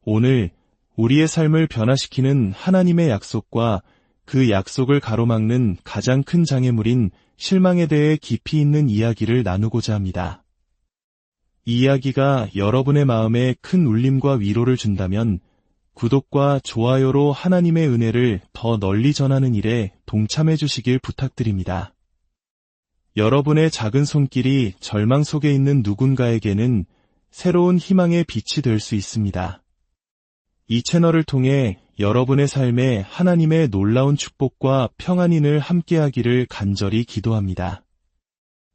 오늘 우리의 삶을 변화시키는 하나님의 약속과 그 약속을 가로막는 가장 큰 장애물인 실망에 대해 깊이 있는 이야기를 나누고자 합니다. 이 이야기가 여러분의 마음에 큰 울림과 위로를 준다면 구독과 좋아요로 하나님의 은혜를 더 널리 전하는 일에 동참해 주시길 부탁드립니다. 여러분의 작은 손길이 절망 속에 있는 누군가에게는 새로운 희망의 빛이 될 수 있습니다. 이 채널을 통해 여러분의 삶에 하나님의 놀라운 축복과 평안인을 함께하기를 간절히 기도합니다.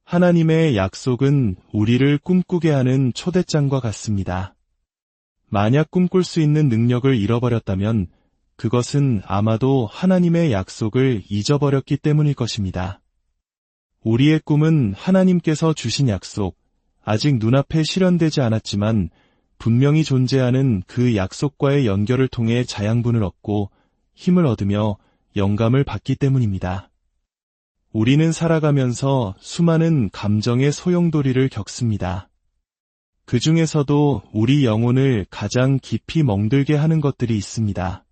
하나님의 약속은 우리를 꿈꾸게 하는 초대장과 같습니다. 만약 꿈꿀 수 있는 능력을 잃어버렸다면 그것은 아마도 하나님의 약속을 잊어버렸기 때문일 것입니다. 우리의 꿈은 하나님께서 주신 약속, 아직 눈앞에 실현되지 않았지만 분명히 존재하는 그 약속과의 연결을 통해 자양분을 얻고 힘을 얻으며 영감을 받기 때문입니다. 우리는 살아가면서 수많은 감정의 소용돌이를 겪습니다. 그 중에서도 우리 영혼을 가장 깊이 멍들게 하는 것들이 있습니다.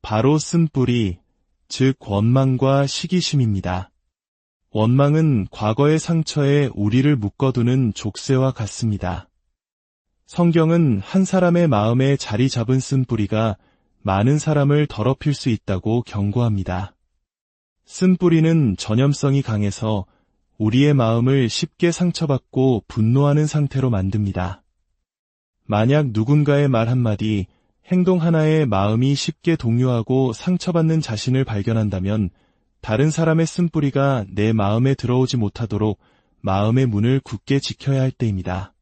바로 쓴뿌리, 즉 원망과 시기심입니다. 원망은 과거의 상처에 우리를 묶어두는 족쇄와 같습니다. 성경은 한 사람의 마음에 자리 잡은 쓴뿌리가 많은 사람을 더럽힐 수 있다고 경고합니다. 쓴뿌리는 전염성이 강해서 우리의 마음을 쉽게 상처받고 분노하는 상태로 만듭니다. 만약 누군가의 말 한마디, 행동 하나에 마음이 쉽게 동요하고 상처받는 자신을 발견한다면 다른 사람의 쓴뿌리가 내 마음에 들어오지 못하도록 마음의 문을 굳게 지켜야 할 때입니다.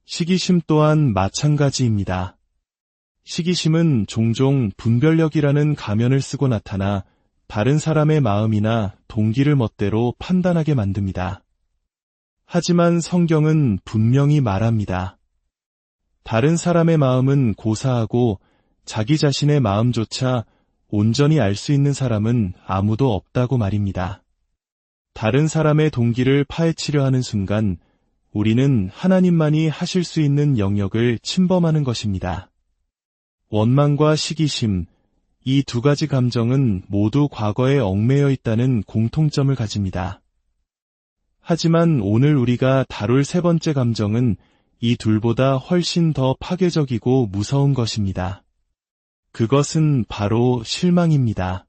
시기심 또한 마찬가지입니다. 시기심은 종종 분별력이라는 가면을 쓰고 나타나 다른 사람의 마음이나 동기를 멋대로 판단하게 만듭니다. 하지만 성경은 분명히 말합니다. 다른 사람의 마음은 고사하고 자기 자신의 마음조차 온전히 알 수 있는 사람은 아무도 없다고 말입니다. 다른 사람의 동기를 파헤치려 하는 순간 우리는 하나님만이 하실 수 있는 영역을 침범하는 것입니다. 원망과 시기심, 이 두 가지 감정은 모두 과거에 얽매여 있다는 공통점을 가집니다. 하지만 오늘 우리가 다룰 세 번째 감정은 이 둘보다 훨씬 더 파괴적이고 무서운 것입니다. 그것은 바로 실망입니다.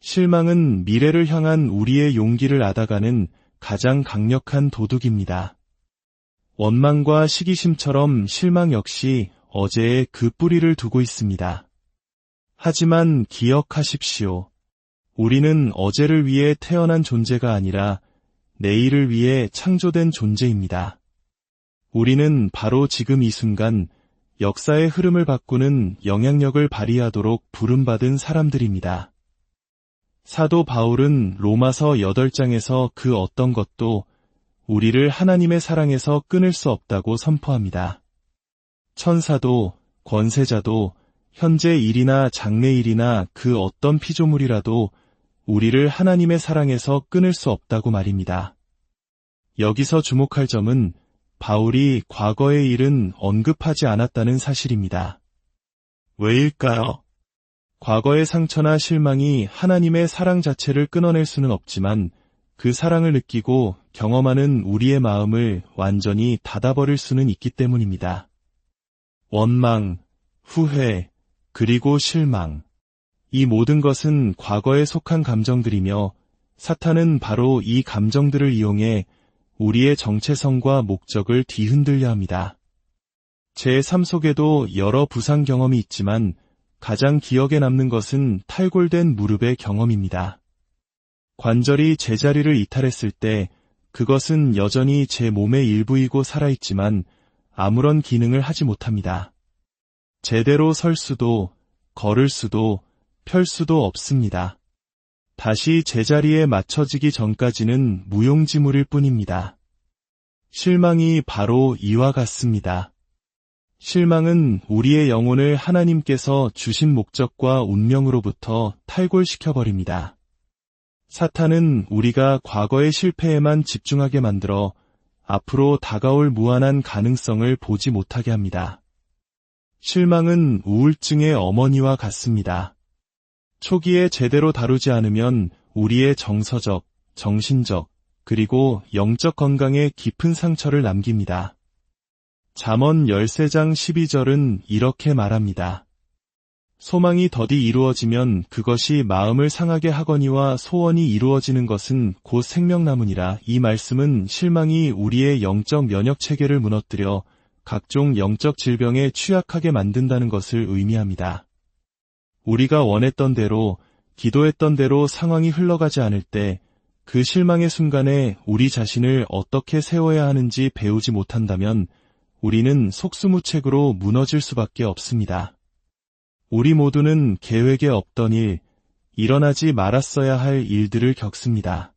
실망은 미래를 향한 우리의 용기를 앗아가는 가장 강력한 도둑입니다. 원망과 시기심처럼 실망 역시 어제의 그 뿌리를 두고 있습니다. 하지만 기억하십시오. 우리는 어제를 위해 태어난 존재가 아니라 내일을 위해 창조된 존재입니다. 우리는 바로 지금 이 순간 역사의 흐름을 바꾸는 영향력을 발휘하도록 부름받은 사람들입니다. 사도 바울은 로마서 8장에서 그 어떤 것도 우리를 하나님의 사랑에서 끊을 수 없다고 선포합니다. 천사도, 권세자도, 현재 일이나 장래일이나 그 어떤 피조물이라도 우리를 하나님의 사랑에서 끊을 수 없다고 말입니다. 여기서 주목할 점은 바울이 과거의 일은 언급하지 않았다는 사실입니다. 왜일까요? 과거의 상처나 실망이 하나님의 사랑 자체를 끊어낼 수는 없지만 그 사랑을 느끼고 경험하는 우리의 마음을 완전히 닫아버릴 수는 있기 때문입니다. 원망, 후회, 그리고 실망. 이 모든 것은 과거에 속한 감정들이며 사탄은 바로 이 감정들을 이용해 우리의 정체성과 목적을 뒤흔들려 합니다. 제 삶 속에도 여러 부상 경험이 있지만 가장 기억에 남는 것은 탈골된 무릎의 경험입니다. 관절이 제자리를 이탈했을 때 그것은 여전히 제 몸의 일부이고 살아있지만 아무런 기능을 하지 못합니다. 제대로 설 수도, 걸을 수도, 펼 수도 없습니다. 다시 제자리에 맞춰지기 전까지는 무용지물일 뿐입니다. 실망이 바로 이와 같습니다. 실망은 우리의 영혼을 하나님께서 주신 목적과 운명으로부터 탈골시켜버립니다. 사탄은 우리가 과거의 실패에만 집중하게 만들어 앞으로 다가올 무한한 가능성을 보지 못하게 합니다. 실망은 우울증의 어머니와 같습니다. 초기에 제대로 다루지 않으면 우리의 정서적, 정신적, 그리고 영적 건강에 깊은 상처를 남깁니다. 잠언 13장 12절은 이렇게 말합니다. 소망이 더디 이루어지면 그것이 마음을 상하게 하거니와 소원이 이루어지는 것은 곧 생명나무니라. 이 말씀은 실망이 우리의 영적 면역체계를 무너뜨려 각종 영적 질병에 취약하게 만든다는 것을 의미합니다. 우리가 원했던 대로, 기도했던 대로 상황이 흘러가지 않을 때 그 실망의 순간에 우리 자신을 어떻게 세워야 하는지 배우지 못한다면 우리는 속수무책으로 무너질 수밖에 없습니다. 우리 모두는 계획에 없던 일, 일어나지 말았어야 할 일들을 겪습니다.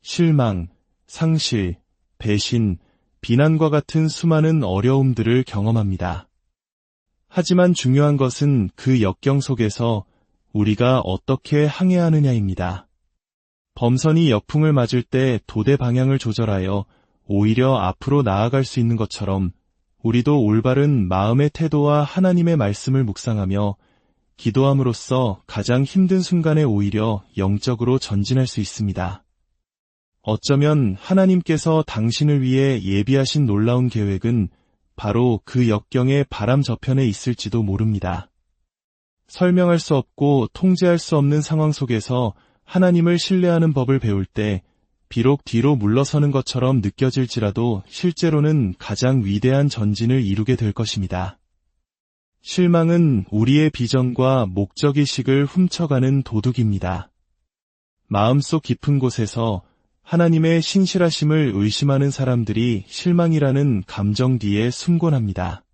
실망, 상실, 배신, 비난과 같은 수많은 어려움들을 경험합니다. 하지만 중요한 것은 그 역경 속에서 우리가 어떻게 항해하느냐입니다. 범선이 역풍을 맞을 때 도대 방향을 조절하여 오히려 앞으로 나아갈 수 있는 것처럼 우리도 올바른 마음의 태도와 하나님의 말씀을 묵상하며 기도함으로써 가장 힘든 순간에 오히려 영적으로 전진할 수 있습니다. 어쩌면 하나님께서 당신을 위해 예비하신 놀라운 계획은 바로 그 역경의 바람 저편에 있을지도 모릅니다. 설명할 수 없고 통제할 수 없는 상황 속에서 하나님을 신뢰하는 법을 배울 때 비록 뒤로 물러서는 것처럼 느껴질지라도 실제로는 가장 위대한 전진을 이루게 될 것입니다. 실망은 우리의 비전과 목적의식을 훔쳐가는 도둑입니다. 마음속 깊은 곳에서 하나님의 신실하심을 의심하는 사람들이 실망이라는 감정 뒤에 숨곤합니다.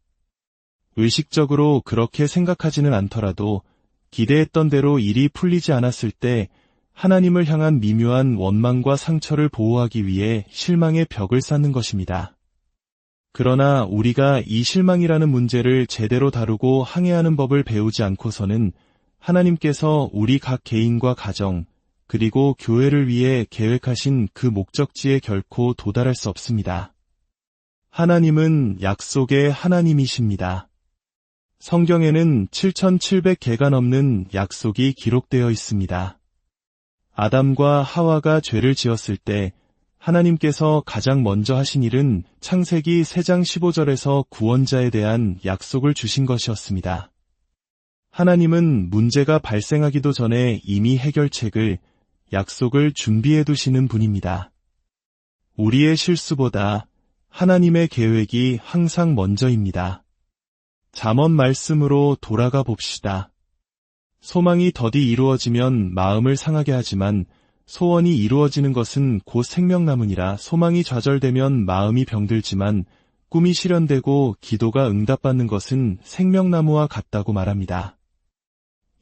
의식적으로 그렇게 생각하지는 않더라도 기대했던 대로 일이 풀리지 않았을 때 하나님을 향한 미묘한 원망과 상처를 보호하기 위해 실망의 벽을 쌓는 것입니다. 그러나 우리가 이 실망이라는 문제를 제대로 다루고 항해하는 법을 배우지 않고서는 하나님께서 우리 각 개인과 가정, 그리고 교회를 위해 계획하신 그 목적지에 결코 도달할 수 없습니다. 하나님은 약속의 하나님이십니다. 성경에는 7,700개가 넘는 약속이 기록되어 있습니다. 아담과 하와가 죄를 지었을 때 하나님께서 가장 먼저 하신 일은 창세기 3장 15절에서 구원자에 대한 약속을 주신 것이었습니다. 하나님은 문제가 발생하기도 전에 이미 해결책을, 약속을 준비해 두시는 분입니다. 우리의 실수보다 하나님의 계획이 항상 먼저입니다. 잠언 말씀으로 돌아가 봅시다. 소망이 더디 이루어지면 마음을 상하게 하지만 소원이 이루어지는 것은 곧 생명나무니라. 소망이 좌절되면 마음이 병들지만 꿈이 실현되고 기도가 응답받는 것은 생명나무와 같다고 말합니다.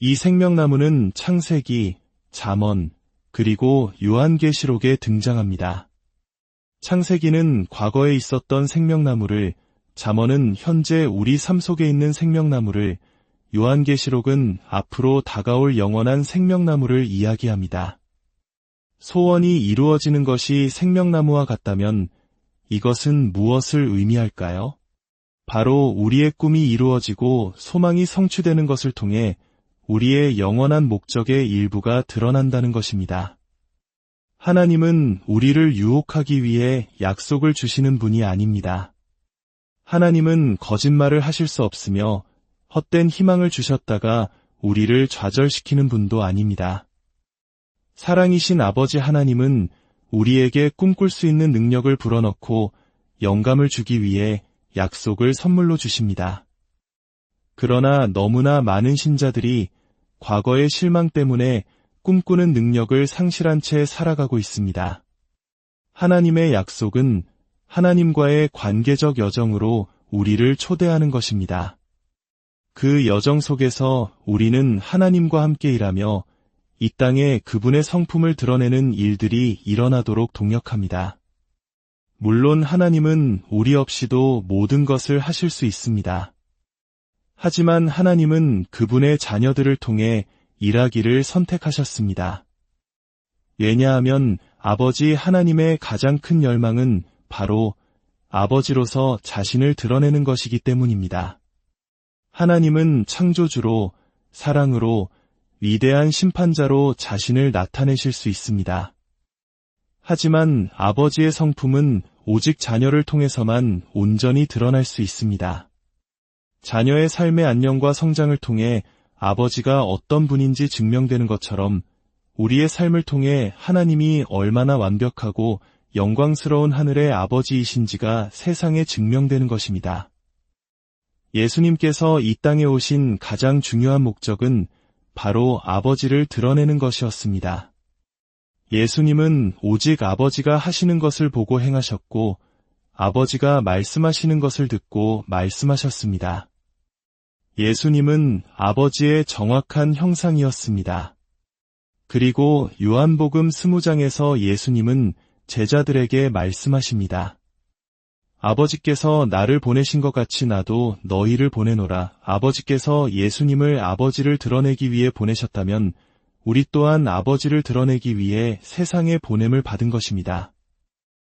이 생명나무는 창세기, 잠언, 그리고 요한계시록에 등장합니다. 창세기는 과거에 있었던 생명나무를, 잠언은 현재 우리 삶 속에 있는 생명나무를, 요한계시록은 앞으로 다가올 영원한 생명나무를 이야기합니다. 소원이 이루어지는 것이 생명나무와 같다면 이것은 무엇을 의미할까요? 바로 우리의 꿈이 이루어지고 소망이 성취되는 것을 통해 우리의 영원한 목적의 일부가 드러난다는 것입니다. 하나님은 우리를 유혹하기 위해 약속을 주시는 분이 아닙니다. 하나님은 거짓말을 하실 수 없으며 헛된 희망을 주셨다가 우리를 좌절시키는 분도 아닙니다. 사랑이신 아버지 하나님은 우리에게 꿈꿀 수 있는 능력을 불어넣고 영감을 주기 위해 약속을 선물로 주십니다. 그러나 너무나 많은 신자들이 과거의 실망 때문에 꿈꾸는 능력을 상실한 채 살아가고 있습니다. 하나님의 약속은 하나님과의 관계적 여정으로 우리를 초대하는 것입니다. 그 여정 속에서 우리는 하나님과 함께 일하며 이 땅에 그분의 성품을 드러내는 일들이 일어나도록 동역합니다. 물론 하나님은 우리 없이도 모든 것을 하실 수 있습니다. 하지만 하나님은 그분의 자녀들을 통해 일하기를 선택하셨습니다. 왜냐하면 아버지 하나님의 가장 큰 열망은 바로 아버지로서 자신을 드러내는 것이기 때문입니다. 하나님은 창조주로, 사랑으로, 위대한 심판자로 자신을 나타내실 수 있습니다. 하지만 아버지의 성품은 오직 자녀를 통해서만 온전히 드러날 수 있습니다. 자녀의 삶의 안녕과 성장을 통해 아버지가 어떤 분인지 증명되는 것처럼 우리의 삶을 통해 하나님이 얼마나 완벽하고 영광스러운 하늘의 아버지이신지가 세상에 증명되는 것입니다. 예수님께서 이 땅에 오신 가장 중요한 목적은 바로 아버지를 드러내는 것이었습니다. 예수님은 오직 아버지가 하시는 것을 보고 행하셨고 아버지가 말씀하시는 것을 듣고 말씀하셨습니다. 예수님은 아버지의 정확한 형상이었습니다. 그리고 요한복음 20장에서 예수님은 제자들에게 말씀하십니다. 아버지께서 나를 보내신 것 같이 나도 너희를 보내노라. 아버지께서 예수님을 아버지를 드러내기 위해 보내셨다면 우리 또한 아버지를 드러내기 위해 세상에 보냄을 받은 것입니다.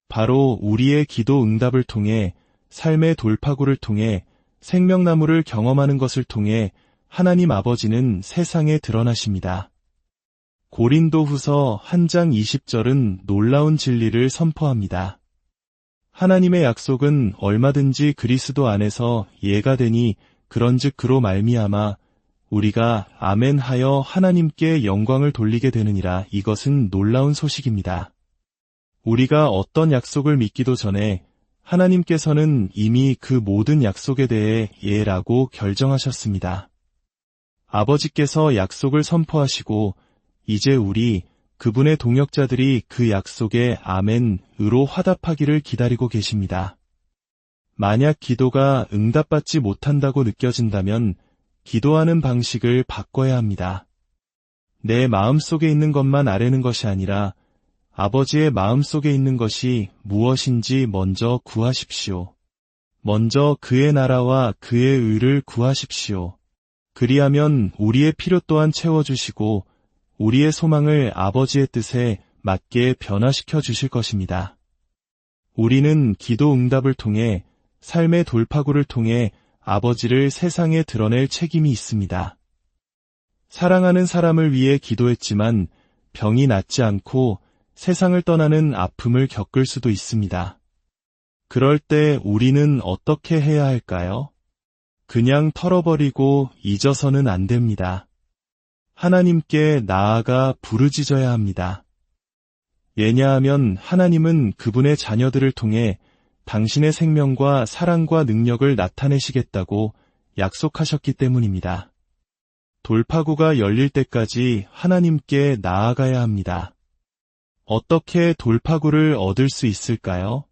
바로 우리의 기도 응답을 통해 삶의 돌파구를 통해 생명나무를 경험하는 것을 통해 하나님 아버지는 세상에 드러나십니다. 고린도후서 1장 20절은 놀라운 진리를 선포합니다. 하나님의 약속은 얼마든지 그리스도 안에서 예가 되니 그런즉 그로 말미암아 우리가 아멘하여 하나님께 영광을 돌리게 되느니라. 이것은 놀라운 소식입니다. 우리가 어떤 약속을 믿기도 전에 하나님께서는 이미 그 모든 약속에 대해 예라고 결정하셨습니다. 아버지께서 약속을 선포하시고 이제 우리 그분의 동역자들이 그 약속에 아멘으로 화답하기를 기다리고 계십니다. 만약 기도가 응답받지 못한다고 느껴진다면 기도하는 방식을 바꿔야 합니다. 내 마음속에 있는 것만 아뢰는 것이 아니라 아버지의 마음속에 있는 것이 무엇인지 먼저 구하십시오. 먼저 그의 나라와 그의 의를 구하십시오. 그리하면 우리의 필요 또한 채워주시고 우리의 소망을 아버지의 뜻에 맞게 변화시켜 주실 것입니다. 우리는 기도 응답을 통해 삶의 돌파구를 통해 아버지를 세상에 드러낼 책임이 있습니다. 사랑하는 사람을 위해 기도했지만 병이 낫지 않고 세상을 떠나는 아픔을 겪을 수도 있습니다. 그럴 때 우리는 어떻게 해야 할까요? 그냥 털어버리고 잊어서는 안 됩니다. 하나님께 나아가 부르짖어야 합니다. 왜냐하면 하나님은 그분의 자녀들을 통해 당신의 생명과 사랑과 능력을 나타내시겠다고 약속하셨기 때문입니다. 돌파구가 열릴 때까지 하나님께 나아가야 합니다. 어떻게 돌파구를 얻을 수 있을까요?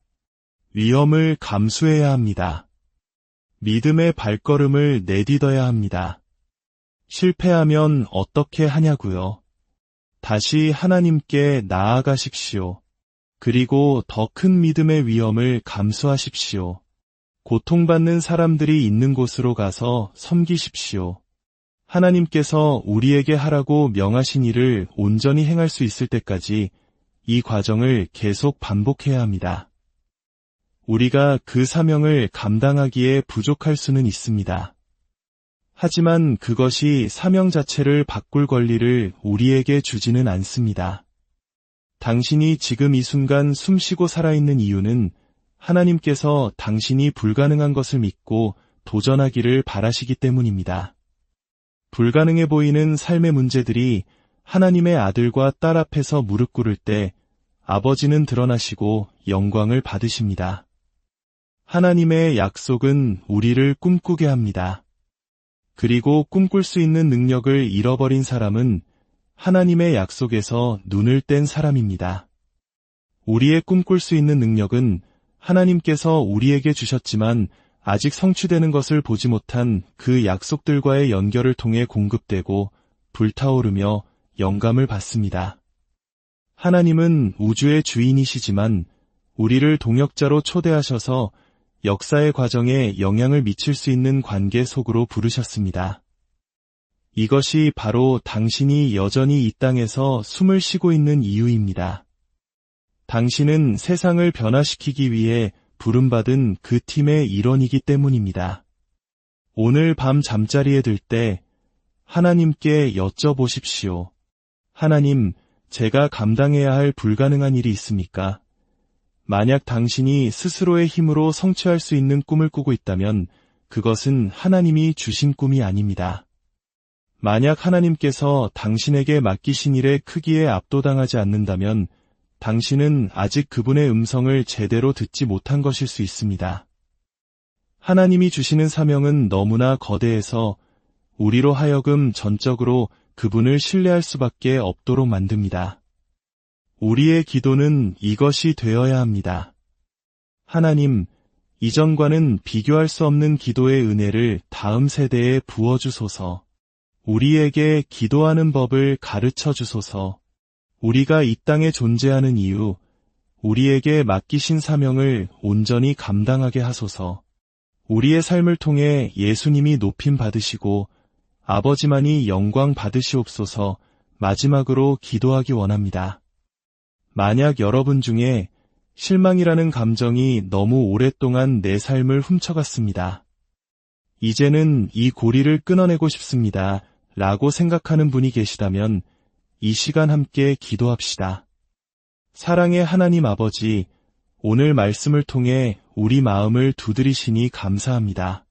위험을 감수해야 합니다. 믿음의 발걸음을 내딛어야 합니다. 실패하면 어떻게 하냐고요? 다시 하나님께 나아가십시오. 그리고 더 큰 믿음의 위험을 감수하십시오. 고통받는 사람들이 있는 곳으로 가서 섬기십시오. 하나님께서 우리에게 하라고 명하신 일을 온전히 행할 수 있을 때까지 이 과정을 계속 반복해야 합니다. 우리가 그 사명을 감당하기에 부족할 수는 있습니다. 하지만 그것이 사명 자체를 바꿀 권리를 우리에게 주지는 않습니다. 당신이 지금 이 순간 숨쉬고 살아있는 이유는 하나님께서 당신이 불가능한 것을 믿고 도전하기를 바라시기 때문입니다. 불가능해 보이는 삶의 문제들이 하나님의 아들과 딸 앞에서 무릎 꿇을 때 아버지는 드러나시고 영광을 받으십니다. 하나님의 약속은 우리를 꿈꾸게 합니다. 그리고 꿈꿀 수 있는 능력을 잃어버린 사람은 하나님의 약속에서 눈을 뗀 사람입니다. 우리의 꿈꿀 수 있는 능력은 하나님께서 우리에게 주셨지만 아직 성취되는 것을 보지 못한 그 약속들과의 연결을 통해 공급되고 불타오르며 영감을 받습니다. 하나님은 우주의 주인이시지만 우리를 동역자로 초대하셔서 역사의 과정에 영향을 미칠 수 있는 관계 속으로 부르셨습니다. 이것이 바로 당신이 여전히 이 땅에서 숨을 쉬고 있는 이유입니다. 당신은 세상을 변화시키기 위해 부름받은 그 팀의 일원이기 때문입니다. 오늘 밤 잠자리에 들 때 하나님께 여쭤보십시오. 하나님, 제가 감당해야 할 불가능한 일이 있습니까? 만약 당신이 스스로의 힘으로 성취할 수 있는 꿈을 꾸고 있다면 그것은 하나님이 주신 꿈이 아닙니다. 만약 하나님께서 당신에게 맡기신 일의 크기에 압도당하지 않는다면 당신은 아직 그분의 음성을 제대로 듣지 못한 것일 수 있습니다. 하나님이 주시는 사명은 너무나 거대해서 우리로 하여금 전적으로 그분을 신뢰할 수밖에 없도록 만듭니다. 우리의 기도는 이것이 되어야 합니다. 하나님, 이전과는 비교할 수 없는 기도의 은혜를 다음 세대에 부어주소서. 우리에게 기도하는 법을 가르쳐 주소서. 우리가 이 땅에 존재하는 이유, 우리에게 맡기신 사명을 온전히 감당하게 하소서. 우리의 삶을 통해 예수님이 높임 받으시고 아버지만이 영광 받으시옵소서. 마지막으로 기도하기 원합니다. 만약 여러분 중에 실망이라는 감정이 너무 오랫동안 내 삶을 훔쳐갔습니다. 이제는 이 고리를 끊어내고 싶습니다. 라고 생각하는 분이 계시다면 이 시간 함께 기도합시다. 사랑의 하나님 아버지, 오늘 말씀을 통해 우리 마음을 두드리시니 감사합니다.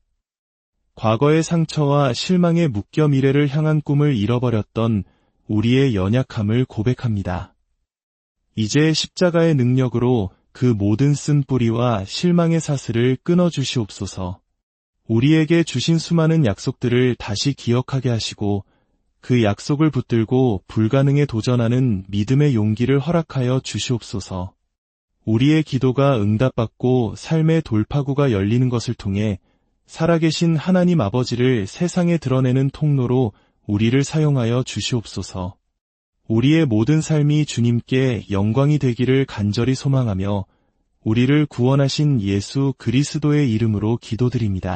과거의 상처와 실망에 묶여 미래를 향한 꿈을 잃어버렸던 우리의 연약함을 고백합니다. 이제 십자가의 능력으로 그 모든 쓴뿌리와 실망의 사슬을 끊어주시옵소서. 우리에게 주신 수많은 약속들을 다시 기억하게 하시고 그 약속을 붙들고 불가능에 도전하는 믿음의 용기를 허락하여 주시옵소서. 우리의 기도가 응답받고 삶의 돌파구가 열리는 것을 통해 살아계신 하나님 아버지를 세상에 드러내는 통로로 우리를 사용하여 주시옵소서. 우리의 모든 삶이 주님께 영광이 되기를 간절히 소망하며 우리를 구원하신 예수 그리스도의 이름으로 기도드립니다.